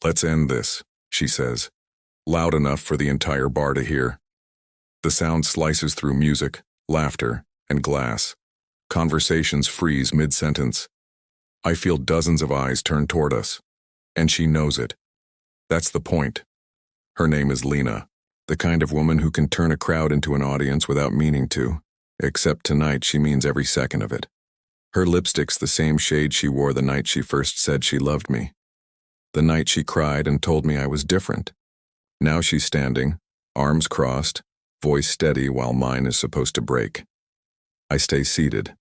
Let's end this, she says, loud enough for the entire bar to hear. The sound slices through music, laughter, and glass. Conversations freeze mid-sentence. I feel dozens of eyes turn toward us. And she knows it. That's the point. Her name is Lena, the kind of woman who can turn a crowd into an audience without meaning to, except tonight she means every second of it. Her lipstick's the same shade she wore the night she first said she loved me. The night she cried and told me I was different. Now she's standing, arms crossed, voice steady while mine is supposed to break. I stay seated.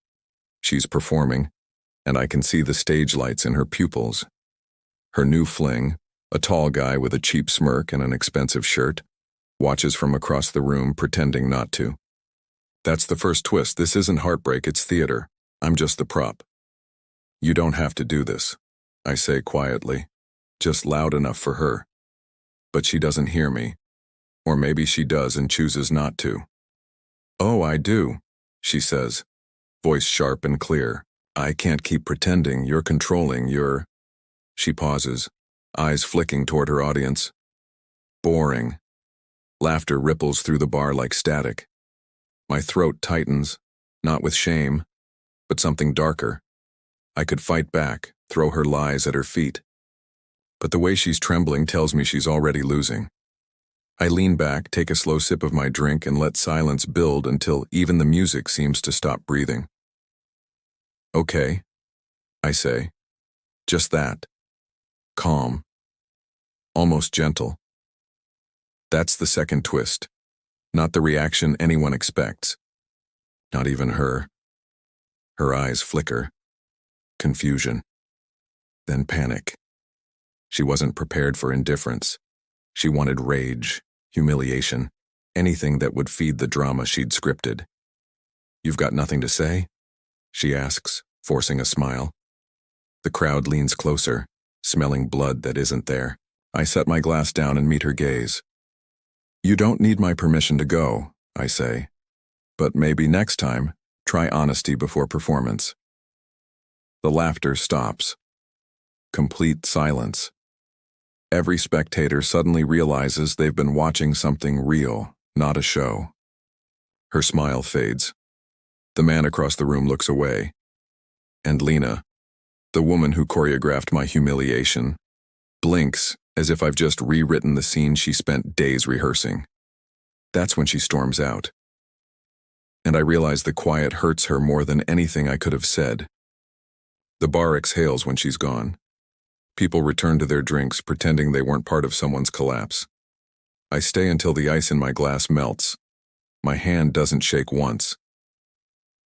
She's performing, and I can see the stage lights in her pupils. Her new fling, a tall guy with a cheap smirk and an expensive shirt, watches from across the room pretending not to. That's the first twist. This isn't heartbreak, it's theater. I'm just the prop. You don't have to do this, I say quietly, just loud enough for her. But she doesn't hear me. Or maybe she does and chooses not to. Oh, I do, she says, voice sharp and clear. I can't keep pretending. You're controlling. She pauses, eyes flicking toward her audience. Boring. Laughter ripples through the bar like static. My throat tightens, not with shame, but something darker. I could fight back, throw her lies at her feet. But the way she's trembling tells me she's already losing. I lean back, take a slow sip of my drink, and let silence build until even the music seems to stop breathing. Okay, I say. Just that. Calm. Almost gentle. That's the second twist. Not the reaction anyone expects. Not even her. Her eyes flicker. Confusion. Then panic. She wasn't prepared for indifference. She wanted rage, humiliation, anything that would feed the drama she'd scripted. You've got nothing to say? She asks, forcing a smile. The crowd leans closer, smelling blood that isn't there. I set my glass down and meet her gaze. You don't need my permission to go, I say. But maybe next time, try honesty before performance. The laughter stops. Complete silence. Every spectator suddenly realizes they've been watching something real, not a show. Her smile fades. The man across the room looks away. And Lena, the woman who choreographed my humiliation, blinks as if I've just rewritten the scene she spent days rehearsing. That's when she storms out. And I realize the quiet hurts her more than anything I could have said. The bar exhales when she's gone. People return to their drinks, pretending they weren't part of someone's collapse. I stay until the ice in my glass melts. My hand doesn't shake once.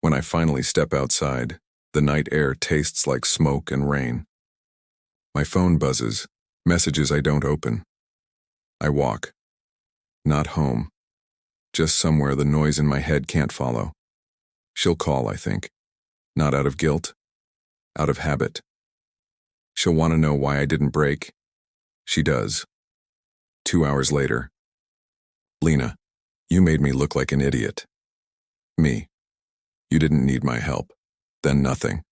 When I finally step outside, the night air tastes like smoke and rain. My phone buzzes, messages I don't open. I walk. Not home. Just somewhere the noise in my head can't follow. She'll call, I think. Not out of guilt. Out of habit. She'll want to know why I didn't break. She does. 2 hours later. Lena, you made me look like an idiot. Me. You didn't need my help. Then nothing.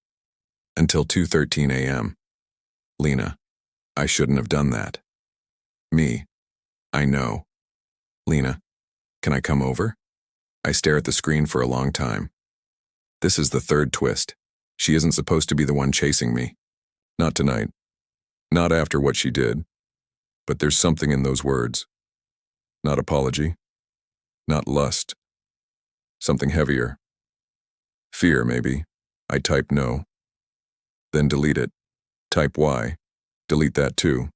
Until 2:13 a.m. Lena, I shouldn't have done that. Me. I know. Lena, can I come over? I stare at the screen for a long time. This is the third twist. She isn't supposed to be the one chasing me. Not tonight. Not after what she did. But there's something in those words. Not apology. Not lust. Something heavier. Fear, maybe. I type no. Then delete it. Type Y. Delete that too.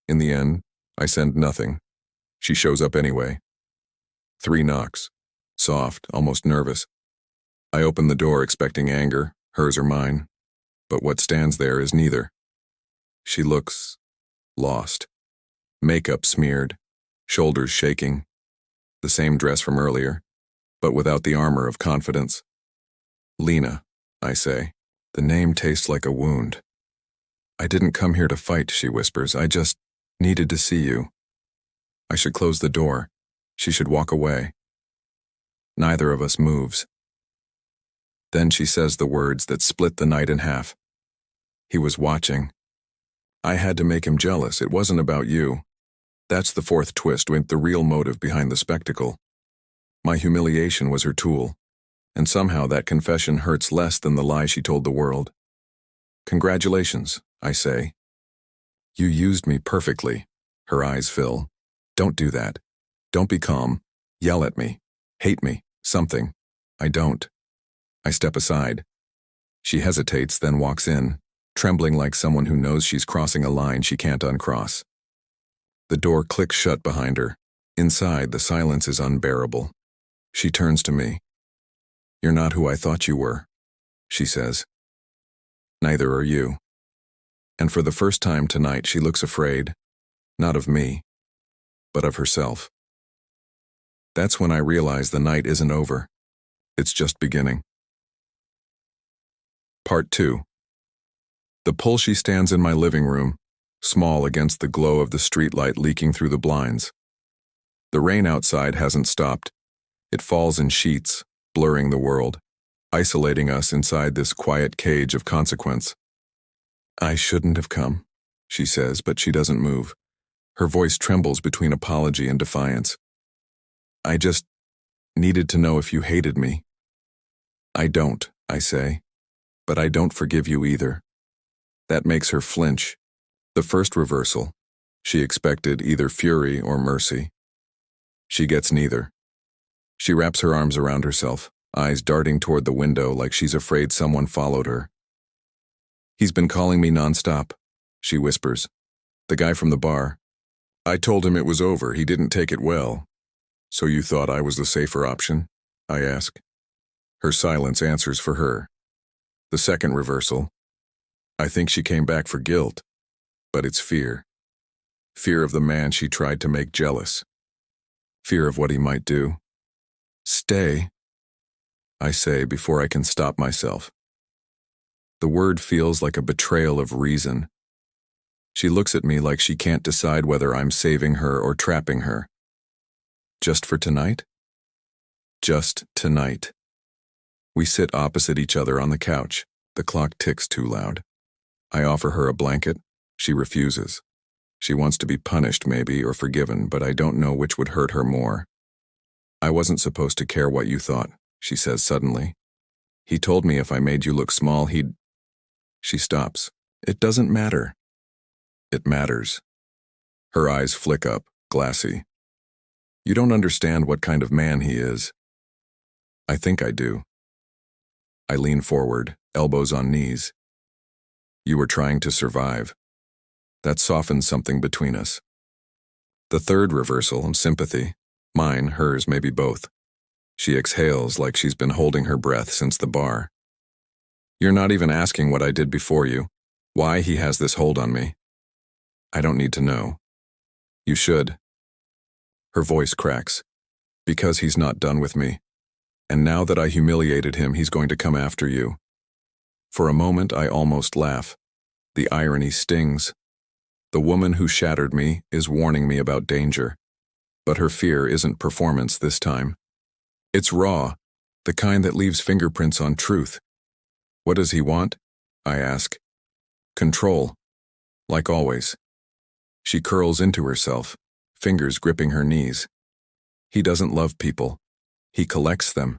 In the end, I send nothing. She shows up anyway. 3 knocks. Soft, almost nervous. I open the door expecting anger, hers or mine. But what stands there is neither. She looks lost. Makeup smeared, shoulders shaking. The same dress from earlier, but without the armor of confidence. Lena, I say. The name tastes like a wound. I didn't come here to fight, she whispers. I just needed to see you. I should close the door. She should walk away. Neither of us moves. Then she says the words that split the night in half. He was watching. I had to make him jealous. It wasn't about you. That's the fourth twist, with the real motive behind the spectacle. My humiliation was her tool, and somehow that confession hurts less than the lie she told the world. Congratulations, I say. You used me perfectly. Her eyes fill. Don't do that. Don't be calm. Yell at me. Hate me. Something. I don't. I step aside. She hesitates, then walks in, trembling like someone who knows she's crossing a line she can't uncross. The door clicks shut behind her. Inside, the silence is unbearable. She turns to me. You're not who I thought you were, she says. Neither are you. And for the first time tonight, she looks afraid, not of me, but of herself. That's when I realize the night isn't over. It's just beginning. Part 2. The pull. She stands in my living room, small against the glow of the streetlight leaking through the blinds. The rain outside hasn't stopped. It falls in sheets, blurring the world, isolating us inside this quiet cage of consequence. I shouldn't have come, she says, but she doesn't move. Her voice trembles between apology and defiance. I just needed to know if you hated me. I don't, I say, but I don't forgive you either. That makes her flinch. The first reversal. She expected either fury or mercy. She gets neither. She wraps her arms around herself, eyes darting toward the window like she's afraid someone followed her. He's been calling me nonstop, she whispers. The guy from the bar. I told him it was over. He didn't take it well. So you thought I was the safer option? I ask. Her silence answers for her. The second reversal. I think she came back for guilt, but it's fear. Fear of the man she tried to make jealous. Fear of what he might do. Stay, I say before I can stop myself. The word feels like a betrayal of reason. She looks at me like she can't decide whether I'm saving her or trapping her. Just for tonight? Just tonight. We sit opposite each other on the couch. The clock ticks too loud. I offer her a blanket. She refuses. She wants to be punished, maybe, or forgiven, but I don't know which would hurt her more. I wasn't supposed to care what you thought, she says suddenly. He told me if I made you look small, he'd... She stops. It doesn't matter. It matters. Her eyes flick up, glassy. You don't understand what kind of man he is. I think I do. I lean forward, elbows on knees. You were trying to survive. That softens something between us. The third reversal, sympathy. Mine, hers, maybe both. She exhales like she's been holding her breath since the bar. You're not even asking what I did before you, why he has this hold on me. I don't need to know. You should. Her voice cracks. Because he's not done with me. And now that I humiliated him, he's going to come after you. For a moment, I almost laugh. The irony stings. The woman who shattered me is warning me about danger. But her fear isn't performance this time. It's raw, the kind that leaves fingerprints on truth. What does he want? I ask. Control. Like always. She curls into herself, fingers gripping her knees. He doesn't love people. He collects them.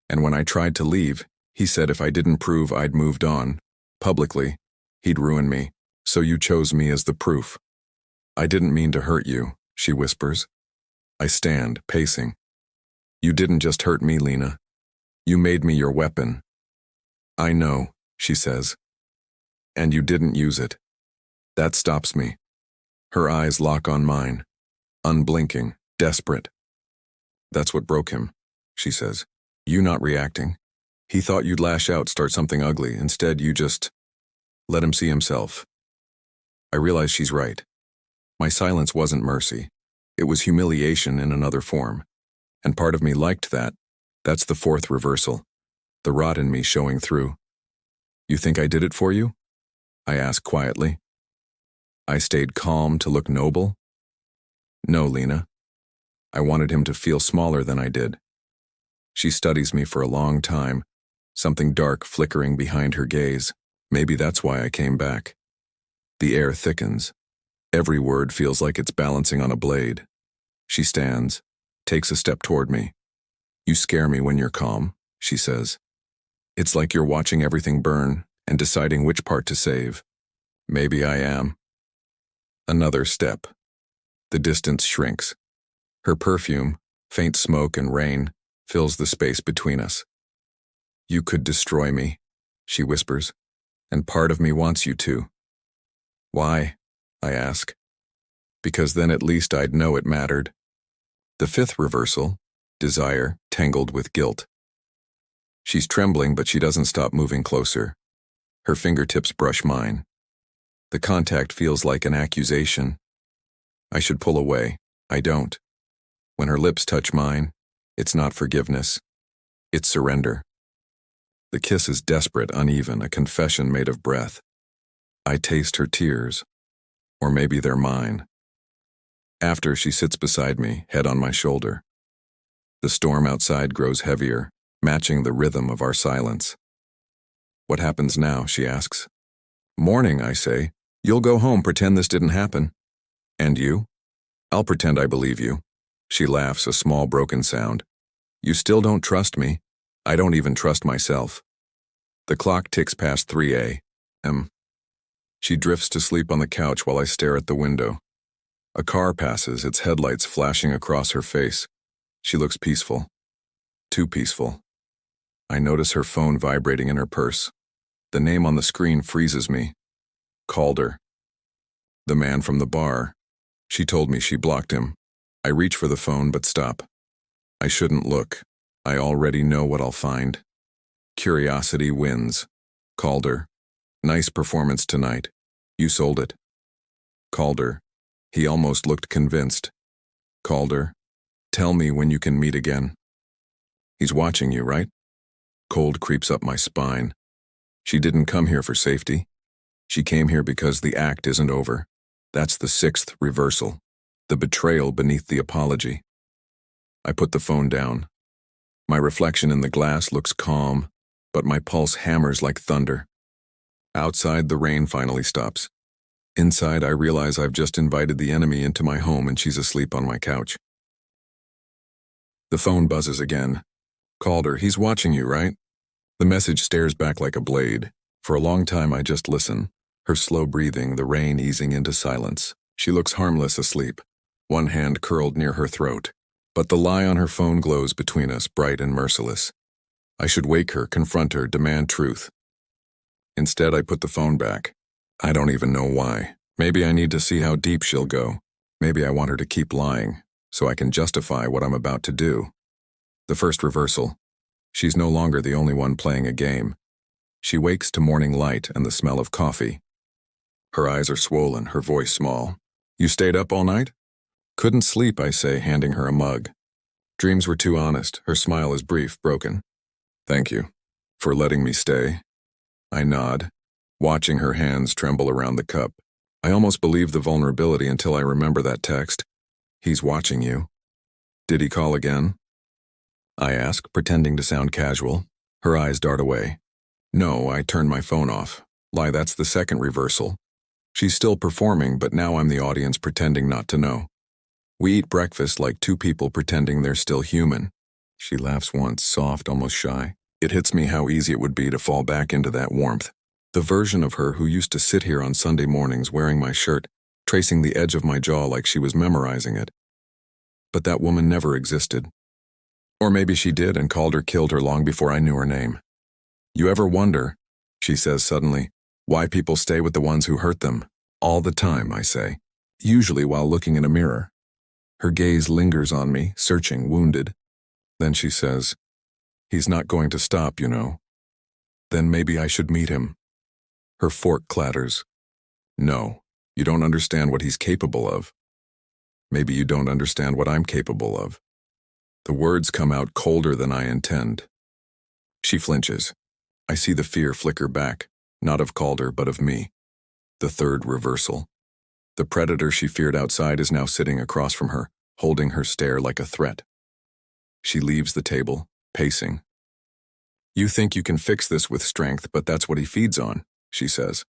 And when I tried to leave, he said if I didn't prove I'd moved on, publicly, he'd ruin me. So you chose me as the proof. I didn't mean to hurt you, she whispers. I stand, pacing. You didn't just hurt me, Lena. You made me your weapon. I know, she says. And you didn't use it. That stops me. Her eyes lock on mine, unblinking, desperate. That's what broke him, she says. You not reacting. He thought you'd lash out, start something ugly. Instead, you just let him see himself. I realize she's right. My silence wasn't mercy. It was humiliation in another form. And part of me liked that. That's the fourth reversal. The rot in me showing through. You think I did it for you? I ask quietly. I stayed calm to look noble? No, Lena. I wanted him to feel smaller than I did. She studies me for a long time, something dark flickering behind her gaze. Maybe that's why I came back. The air thickens. Every word feels like it's balancing on a blade. She stands, takes a step toward me. "You scare me when you're calm," she says. "It's like you're watching everything burn and deciding which part to save." Maybe I am. Another step. The distance shrinks. Her perfume, faint smoke and rain, fills the space between us. "You could destroy me," she whispers, "and part of me wants you to." "Why?" I ask. "Because then at least I'd know it mattered." The fifth reversal, desire tangled with guilt. She's trembling, but she doesn't stop moving closer. Her fingertips brush mine. The contact feels like an accusation. I should pull away. I don't. When her lips touch mine, it's not forgiveness. It's surrender. The kiss is desperate, uneven, a confession made of breath. I taste her tears. Or maybe they're mine. After, she sits beside me, head on my shoulder. The storm outside grows heavier, matching the rhythm of our silence. "What happens now?" she asks. "Morning," I say. "You'll go home, pretend this didn't happen." "And you?" "I'll pretend I believe you." She laughs, a small broken sound. "You still don't trust me. I don't even trust myself." The clock ticks past 3 a.m. She drifts to sleep on the couch while I stare at the window. A car passes, its headlights flashing across her face. She looks peaceful. Too peaceful. I notice her phone vibrating in her purse. The name on the screen freezes me. Calder. The man from the bar. She told me she blocked him. I reach for the phone but stop. I shouldn't look. I already know what I'll find. Curiosity wins. Calder. "Nice performance tonight. You sold it." Calder. He almost looked convinced. Calder. "Tell me when you can meet again." He's watching you, right? Cold creeps up my spine. She didn't come here for safety. She came here because the act isn't over. That's the sixth reversal. The betrayal beneath the apology. I put the phone down. My reflection in the glass looks calm, but my pulse hammers like thunder. Outside, the rain finally stops. Inside, I realize I've just invited the enemy into my home and she's asleep on my couch. The phone buzzes again. "Calder, he's watching you, right?" The message stares back like a blade. For a long time, I just listen. Her slow breathing, the rain easing into silence. She looks harmless asleep, one hand curled near her throat. But the lie on her phone glows between us, bright and merciless. I should wake her, confront her, demand truth. Instead, I put the phone back. I don't even know why. Maybe I need to see how deep she'll go. Maybe I want her to keep lying, so I can justify what I'm about to do. The first reversal. She's no longer the only one playing a game. She wakes to morning light and the smell of coffee. Her eyes are swollen, her voice small. "You stayed up all night?" "Couldn't sleep," I say, handing her a mug. Dreams were too honest. Her smile is brief, broken. "Thank you for letting me stay." I nod, watching her hands tremble around the cup. I almost believe the vulnerability until I remember that text. "He's watching you." "Did he call again?" I ask, pretending to sound casual. Her eyes dart away. "No, I turned my phone off." Lie, that's the second reversal. She's still performing, but now I'm the audience pretending not to know. We eat breakfast like two people pretending they're still human. She laughs once, soft, almost shy. It hits me how easy it would be to fall back into that warmth. The version of her who used to sit here on Sunday mornings wearing my shirt, tracing the edge of my jaw like she was memorizing it. But that woman never existed. Or maybe she did and Calder killed her long before I knew her name. "You ever wonder," she says suddenly, "why people stay with the ones who hurt them?" "All the time," I say, usually while looking in a mirror. Her gaze lingers on me, searching, wounded. Then she says, "He's not going to stop, you know." "Then maybe I should meet him." Her fork clatters. "No, you don't understand what he's capable of." "Maybe you don't understand what I'm capable of." The words come out colder than I intend. She flinches. I see the fear flicker back, not of Calder, but of me. The third reversal. The predator she feared outside is now sitting across from her, holding her stare like a threat. She leaves the table, pacing. "You think you can fix this with strength, but that's what he feeds on," she says.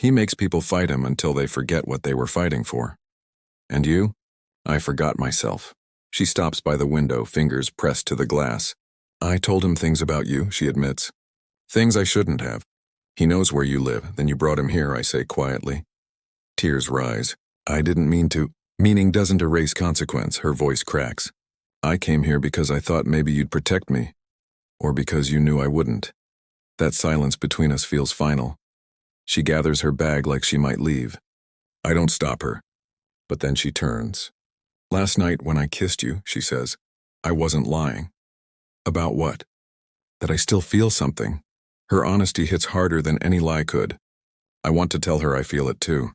He makes people fight him until they forget what they were fighting for. And you? I forgot myself. She stops by the window, fingers pressed to the glass. I told him things about you, she admits. Things I shouldn't have. He knows where you live, then you brought him here, I say quietly. Tears rise. I didn't mean to. Meaning doesn't erase consequence, her voice cracks. I came here because I thought maybe you'd protect me. Or because you knew I wouldn't. That silence between us feels final. She gathers her bag like she might leave. I don't stop her. But then she turns. Last night when I kissed you, she says, I wasn't lying. About what? That I still feel something. Her honesty hits harder than any lie could. I want to tell her I feel it too.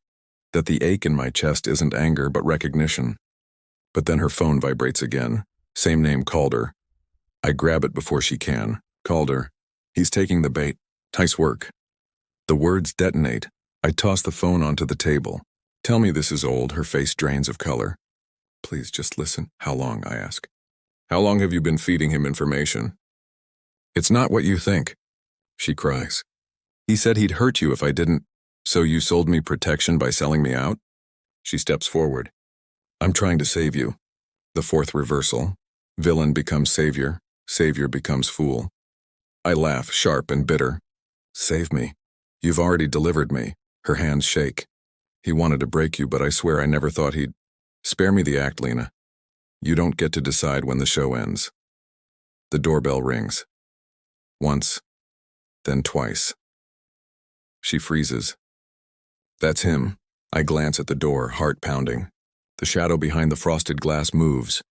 That the ache in my chest isn't anger but recognition. But then her phone vibrates again. Same name, Calder. I grab it before she can. Calder. He's taking the bait. Nice work. The words detonate. I toss the phone onto the table. Tell me this is old, her face drains of color. Please just listen. How long, I ask. How long have you been feeding him information? It's not what you think, she cries. He said he'd hurt you if I didn't. So you sold me protection by selling me out? She steps forward. I'm trying to save you. The fourth reversal. Villain becomes savior. Savior becomes fool. I laugh, sharp and bitter. Save me. You've already delivered me. Her hands shake. He wanted to break you, but I swear I never thought he'd. Spare me the act, Lena. You don't get to decide when the show ends. The doorbell rings. Once, then twice. She freezes. That's him. I glance at the door, heart pounding. The shadow behind the frosted glass moves.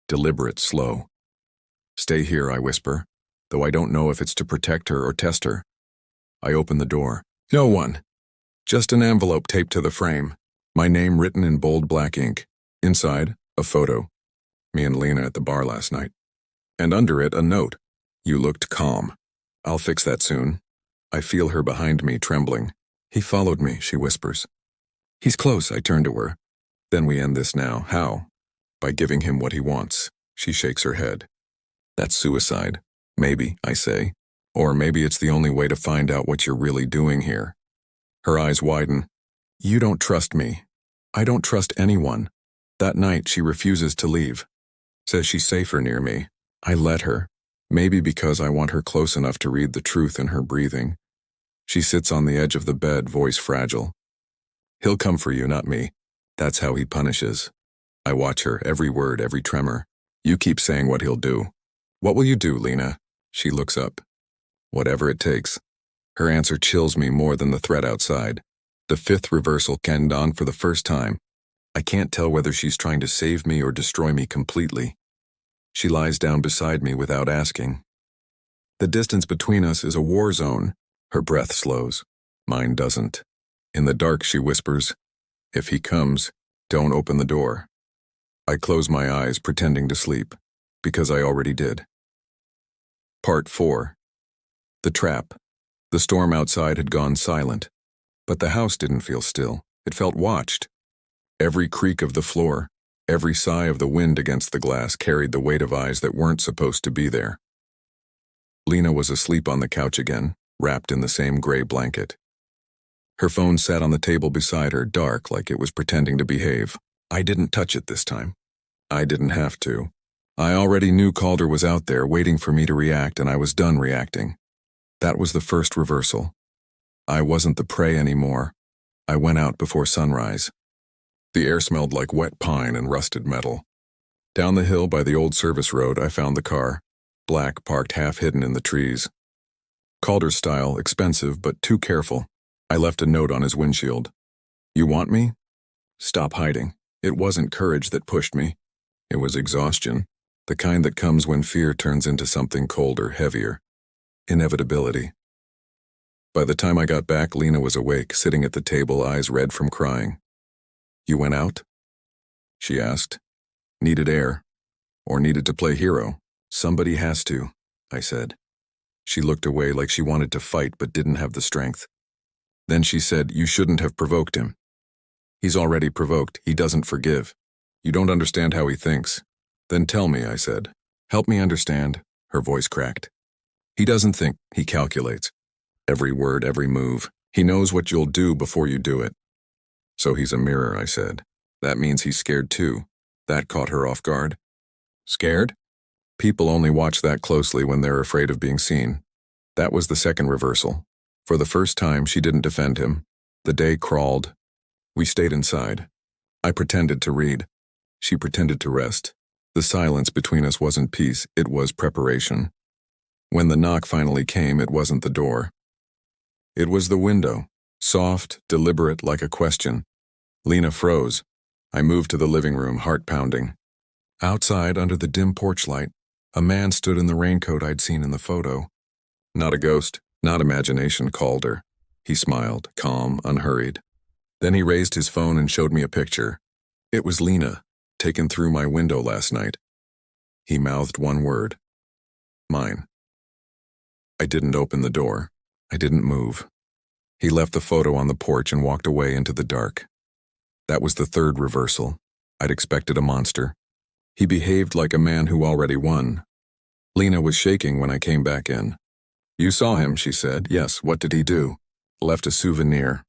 Deliberate, slow. Stay here, I whisper, though I don't know if it's to protect her or test her. I open the door. No one. Just an envelope taped to the frame. My name written in bold black ink. Inside, a photo. Me and Lena at the bar last night. And under it, a note. You looked calm. I'll fix that soon. I feel her behind me, trembling. He followed me, she whispers. He's close, I turn to her. Then we end this now. How? By giving him what he wants. She shakes her head. That's suicide. Maybe, I say. Or maybe it's the only way to find out what you're really doing here. Her eyes widen. You don't trust me. I don't trust anyone. That night, she refuses to leave. Says she's safer near me. I let her. Maybe because I want her close enough to read the truth in her breathing. She sits on the edge of the bed, voice fragile. He'll come for you, not me. That's how he punishes. I watch her, every word, every tremor. You keep saying what he'll do. What will you do, Lena? She looks up. Whatever it takes. Her answer chills me more than the threat outside. The fifth reversal canned on for the first time. I can't tell whether she's trying to save me or destroy me completely. She lies down beside me without asking. The distance between us is a war zone. Her breath slows. Mine doesn't. In the dark, she whispers, if he comes, don't open the door. I close my eyes, pretending to sleep, because I already did. Part 4. The trap. The storm outside had gone silent, but the house didn't feel still. It felt watched. Every creak of the floor, every sigh of the wind against the glass carried the weight of eyes that weren't supposed to be there. Lena was asleep on the couch again, wrapped in the same gray blanket. Her phone sat on the table beside her, dark like it was pretending to behave. I didn't touch it this time. I didn't have to. I already knew Calder was out there waiting for me to react, and I was done reacting. That was the first reversal. I wasn't the prey anymore. I went out before sunrise. The air smelled like wet pine and rusted metal. Down the hill by the old service road, I found the car, black, parked half hidden in the trees. Calder's style, expensive but too careful. I left a note on his windshield. You want me? Stop hiding. It wasn't courage that pushed me. It was exhaustion, the kind that comes when fear turns into something colder, heavier. Inevitability. By the time I got back, Lena was awake, sitting at the table, eyes red from crying. You went out? She asked. Needed air. Or needed to play hero. Somebody has to, I said. She looked away like she wanted to fight but didn't have the strength. Then she said, you shouldn't have provoked him. He's already provoked. He doesn't forgive. You don't understand how he thinks. Then tell me, I said. Help me understand. Her voice cracked. He doesn't think. He calculates. Every word, every move. He knows what you'll do before you do it. So he's a mirror, I said. That means he's scared too. That caught her off guard. Scared? People only watch that closely when they're afraid of being seen. That was the second reversal. For the first time, she didn't defend him. The day crawled. We stayed inside. I pretended to read. She pretended to rest. The silence between us wasn't peace, it was preparation. When the knock finally came, it wasn't the door. It was the window, soft, deliberate, like a question. Lena froze. I moved to the living room, heart pounding. Outside, under the dim porch light, a man stood in the raincoat I'd seen in the photo. Not a ghost, not imagination, Calder. He smiled, calm, unhurried. Then he raised his phone and showed me a picture. It was Lena, taken through my window last night. He mouthed one word. Mine. I didn't open the door. I didn't move. He left the photo on the porch and walked away into the dark. That was the third reversal. I'd expected a monster. He behaved like a man who already won. Lena was shaking when I came back in. You saw him, she said. Yes, what did he do? Left a souvenir.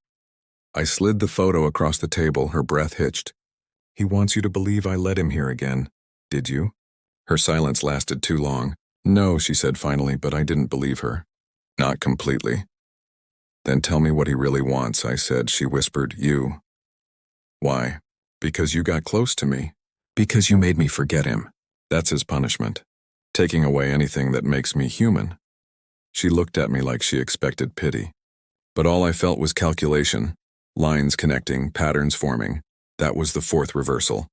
I slid the photo across the table, her breath hitched. He wants you to believe I let him here again. Did you? Her silence lasted too long. No, she said finally, but I didn't believe her. Not completely. Then tell me what he really wants, I said. She whispered, you. Why? Because you got close to me. Because you made me forget him. That's his punishment. Taking away anything that makes me human. She looked at me like she expected pity. But all I felt was calculation. Lines connecting, patterns forming. That was the fourth reversal.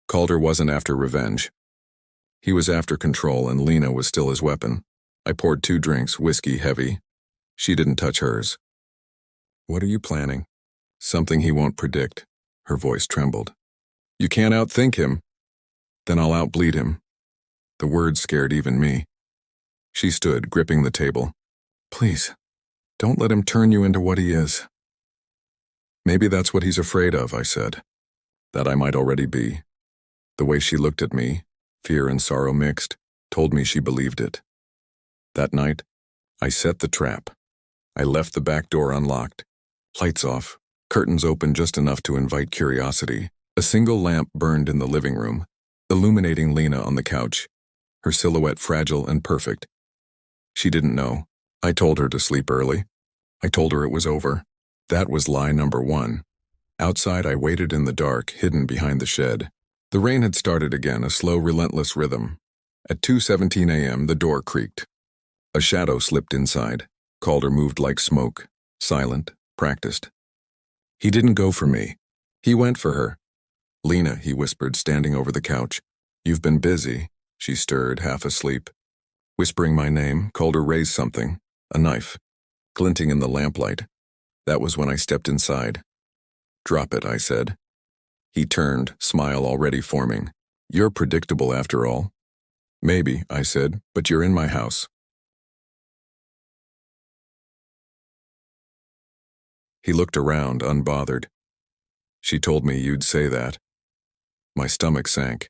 Calder wasn't after revenge. He was after control, and Lena was still his weapon. I poured 2 drinks, whiskey heavy. She didn't touch hers. What are you planning? Something he won't predict. Her voice trembled. You can't outthink him. Then I'll outbleed him. The words scared even me. She stood, gripping the table. Please, don't let him turn you into what he is. Maybe that's what he's afraid of, I said. That I might already be. The way she looked at me, fear and sorrow mixed, told me she believed it. That night, I set the trap. I left the back door unlocked. Lights off, curtains open just enough to invite curiosity. A single lamp burned in the living room, illuminating Lena on the couch, her silhouette fragile and perfect. She didn't know. I told her to sleep early. I told her it was over. That was lie number 1. Outside, I waited in the dark, hidden behind the shed. The rain had started again, a slow, relentless rhythm. At 2:17 a.m., the door creaked. A shadow slipped inside. Calder moved like smoke, silent, practiced. He didn't go for me. He went for her. Lena, he whispered, standing over the couch. You've been busy. She stirred, half asleep. Whispering my name, Calder raised something, a knife, glinting in the lamplight. That was when I stepped inside. Drop it, I said. He turned, smile already forming. You're predictable after all. Maybe, I said, but you're in my house. He looked around, unbothered. She told me you'd say that. My stomach sank.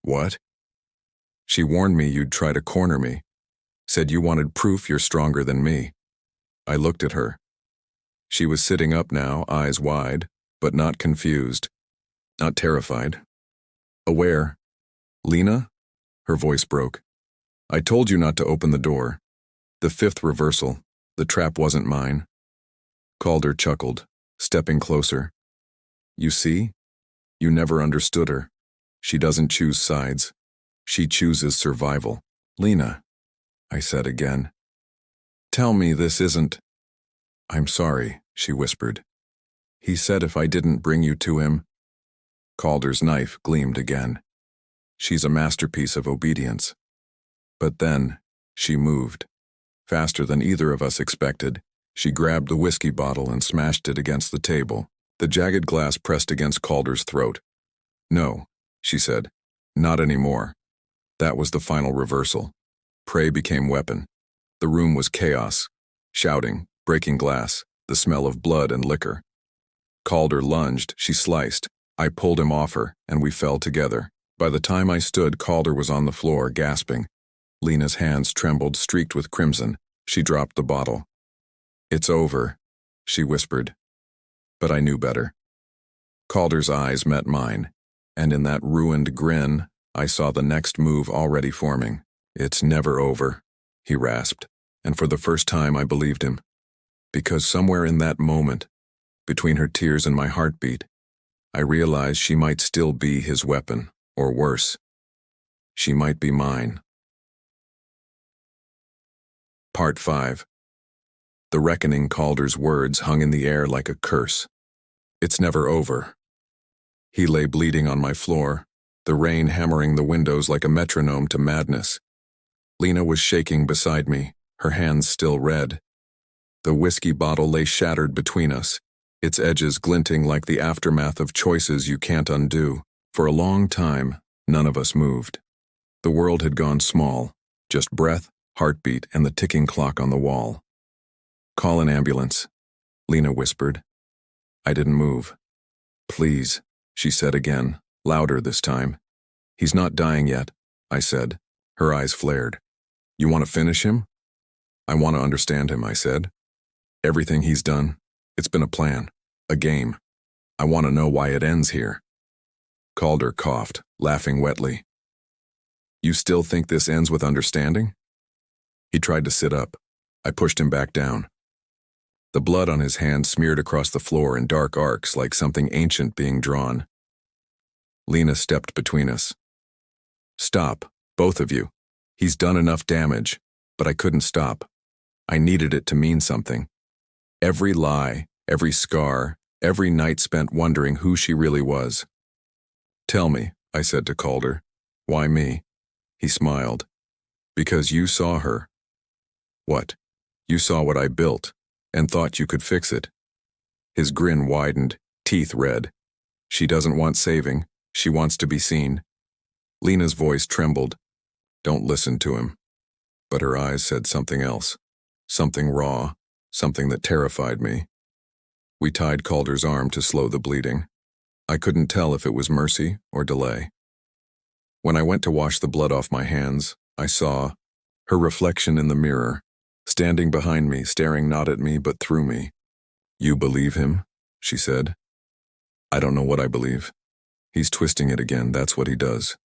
What? She warned me you'd try to corner me. Said you wanted proof you're stronger than me. I looked at her. She was sitting up now, eyes wide, but not confused, not terrified. Aware. Lena? Her voice broke. I told you not to open the door. The 5th reversal. The trap wasn't mine. Calder chuckled, stepping closer. You see? You never understood her. She doesn't choose sides. She chooses survival. Lena, I said again. Tell me this isn't... I'm sorry, she whispered. He said if I didn't bring you to him... Calder's knife gleamed again. She's a masterpiece of obedience. But then, she moved. Faster than either of us expected, she grabbed the whiskey bottle and smashed it against the table. The jagged glass pressed against Calder's throat. No, she said. Not anymore. That was the final reversal. Prey became weapon. The room was chaos. Shouting, breaking glass, the smell of blood and liquor. Calder lunged, she sliced. I pulled him off her, and we fell together. By the time I stood, Calder was on the floor, gasping. Lena's hands trembled, streaked with crimson. She dropped the bottle. It's over. she whispered. But I knew better. Calder's eyes met mine, and in that ruined grin, I saw the next move already forming. "It's never over," he rasped, and for the first time I believed him. Because somewhere in that moment, between her tears and my heartbeat, I realized she might still be his weapon, or worse, she might be mine. Part 5. The reckoning. Calder's words hung in the air like a curse. "It's never over." He lay bleeding on my floor, the rain hammering the windows like a metronome to madness. Lena was shaking beside me, her hands still red. The whiskey bottle lay shattered between us, its edges glinting like the aftermath of choices you can't undo. For a long time, none of us moved. The world had gone small, just breath, heartbeat, and the ticking clock on the wall. "Call an ambulance," Lena whispered. I didn't move. "Please," she said again, louder this time. "He's not dying yet," I said. Her eyes flared. "You want to finish him?" "I want to understand him," I said. "Everything he's done, it's been a plan, a game. I want to know why it ends here." Calder coughed, laughing wetly. "You still think this ends with understanding?" He tried to sit up. I pushed him back down. The blood on his hand smeared across the floor in dark arcs like something ancient being drawn. Lena stepped between us. "Stop, both of you. He's done enough damage," but I couldn't stop. I needed it to mean something. Every lie, every scar, every night spent wondering who she really was. "Tell me," I said to Calder. "Why me?" He smiled. "Because you saw her." "What? You saw what I built, and thought you could fix it." His grin widened, teeth red. "She doesn't want saving, she wants to be seen." Lena's voice trembled. "Don't listen to him." But her eyes said something else, something raw, something that terrified me. We tied Calder's arm to slow the bleeding. I couldn't tell if it was mercy or delay. When I went to wash the blood off my hands, I saw her reflection in the mirror, standing behind me, staring not at me but through me. "You believe him?" she said. "I don't know what I believe. He's twisting it again, that's what he does."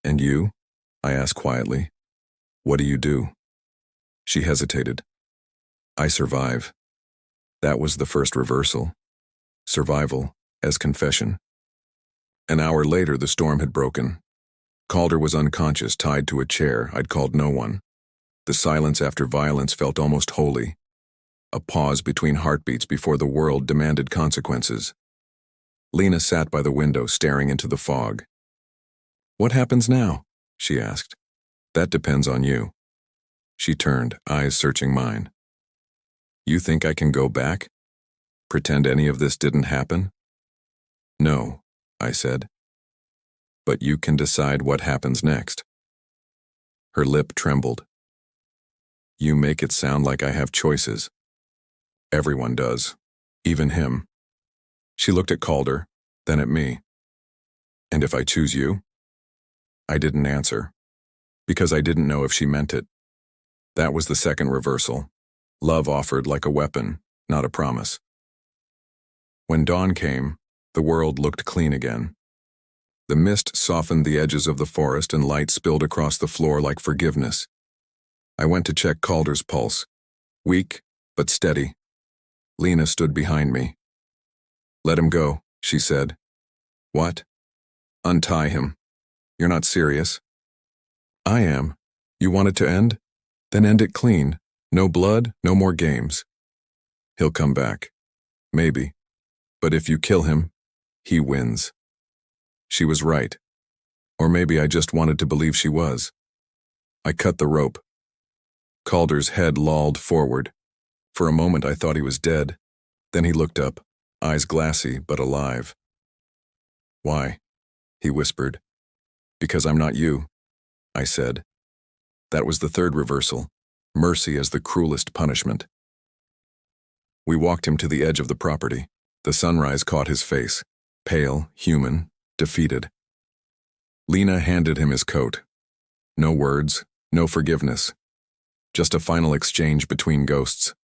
"And you?" I asked quietly. "What do you do?" She hesitated. "I survive." That was the first reversal. Survival as confession. An hour later, the storm had broken. Calder was unconscious, tied to a chair. I'd called no one. The silence after violence felt almost holy. A pause between heartbeats before the world demanded consequences. Lena sat by the window, staring into the fog. "What happens now?" she asked. "That depends on you." She turned, eyes searching mine. "You think I can go back? Pretend any of this didn't happen?" "No," I said. "But you can decide what happens next." Her lip trembled. "You make it sound like I have choices." "Everyone does. Even him." She looked at Calder, then at me. "And if I choose you?" I didn't answer, because I didn't know if she meant it. That was the second reversal. Love offered like a weapon, not a promise. When dawn came, the world looked clean again. The mist softened the edges of the forest and light spilled across the floor like forgiveness. I went to check Calder's pulse. Weak, but steady. Lena stood behind me. "Let him go," she said. "What?" "Untie him." "You're not serious." "I am. You want it to end? Then end it clean. No blood, no more games." "He'll come back. Maybe. But if you kill him, he wins." She was right. Or maybe I just wanted to believe she was. I cut the rope. Calder's head lolled forward. For a moment I thought he was dead. Then he looked up, eyes glassy but alive. "Why?" he whispered. "Because I'm not you," I said. That was the third reversal. Mercy as the cruelest punishment. We walked him to the edge of the property. The sunrise caught his face, pale, human, defeated. Lena handed him his coat. No words, no forgiveness. Just a final exchange between ghosts.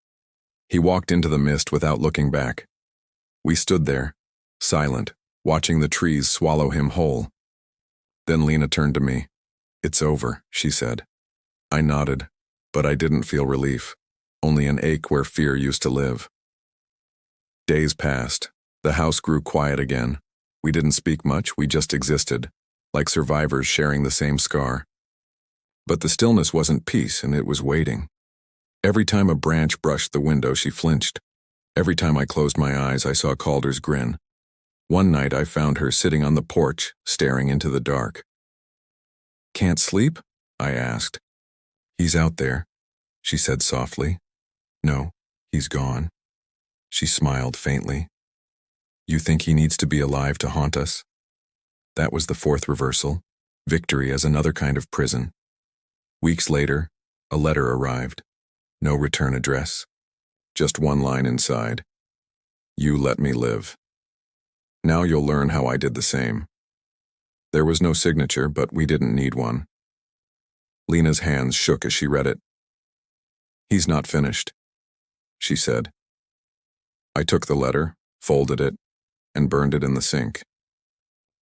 He walked into the mist without looking back. We stood there, silent, watching the trees swallow him whole. Then Lena turned to me. "It's over," she said. I nodded, but I didn't feel relief, only an ache where fear used to live. Days passed. The house grew quiet again. We didn't speak much, we just existed, like survivors sharing the same scar. But the stillness wasn't peace, and it was waiting. Every time a branch brushed the window, she flinched. Every time I closed my eyes, I saw Calder's grin. One night I found her sitting on the porch, staring into the dark. "Can't sleep?" I asked. "He's out there," she said softly. "No, he's gone." She smiled faintly. "You think he needs to be alive to haunt us?" That was the fourth reversal, victory as another kind of prison. Weeks later, a letter arrived. No return address. Just one line inside. "You let me live. Now you'll learn how I did the same." There was no signature, but we didn't need one. Lena's hands shook as she read it. "He's not finished," she said. I took the letter, folded it, and burned it in the sink.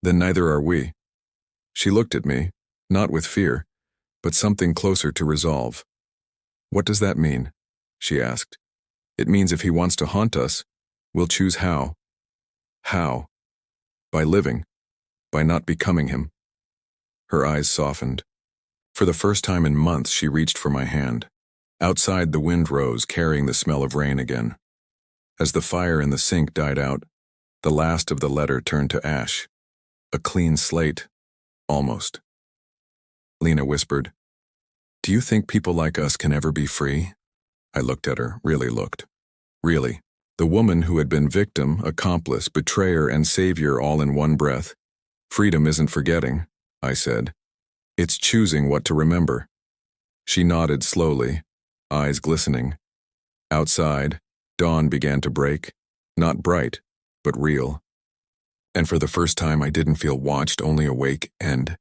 "Then neither are we." She looked at me, not with fear, but something closer to resolve. "What does that mean?" she asked. "It means if he wants to haunt us, we'll choose how." "How?" "By living. By not becoming him." Her eyes softened. For the first time in months, she reached for my hand. Outside, the wind rose, carrying the smell of rain again. As the fire in the sink died out, the last of the letter turned to ash. A clean slate, almost. Lena whispered, "Do you think people like us can ever be free?" I looked at her, really looked. Really. The woman who had been victim, accomplice, betrayer, and savior all in one breath. "Freedom isn't forgetting," I said. "It's choosing what to remember." She nodded slowly, eyes glistening. Outside, dawn began to break, not bright, but real. And for the first time I didn't feel watched, only awake and